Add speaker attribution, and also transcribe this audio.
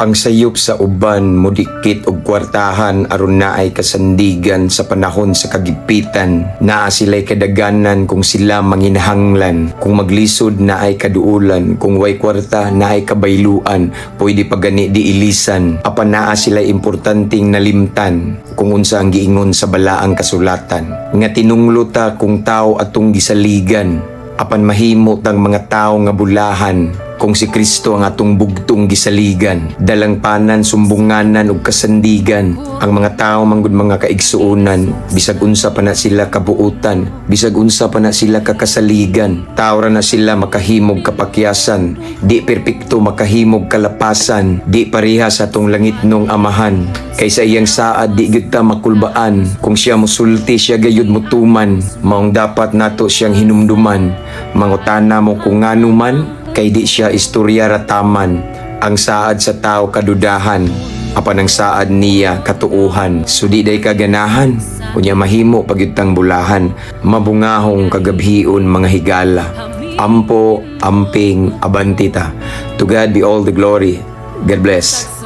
Speaker 1: Pangsayop sa uban mudikit og kwartahan aron naay kasandigan sa panahon sa kagipitan. Naa sila'y kadaganan kung sila manginahanglan. Kung maglisod naay kaduulan, kung way kwarta naay kabayluan, pwede pa gani di ilisan. Apan naa sila'y importanteng nalimtan kung unsa ang giingon sa balaang kasulatan. Nga tinungluta kung tao atong gisaligan, apan mahimo tang mga tao nga bulahan. Kung si Kristo ang atong bugtong gisaligan, dalang panan, sumbunganan ug kasandigan, ang mga tao manggod mga kaigsuonan, bisag unsa pa na sila kabuutan, bisag unsa pa na sila kakasaligan, tao ra na sila makahimog kapakyasan, di perpekto makahimog kalapasan, di pareha sa atong langitnong amahan. Kaysa iyang saad di gyud ta makulbaan, kung siya musulti siya gayud mutuman, maong dapat nato siyang hinumduman. Mangutana mo kung ngano man, kay di siya istorya rataman. Ang saad sa tao kadudahan, apan ang saad niya katuuhan. So di day kaganahan, unya mahimo pagyutang bulahan, mabungahong kagabhion mga higala. Ampo, amping, abantita. To God be all the glory. God bless.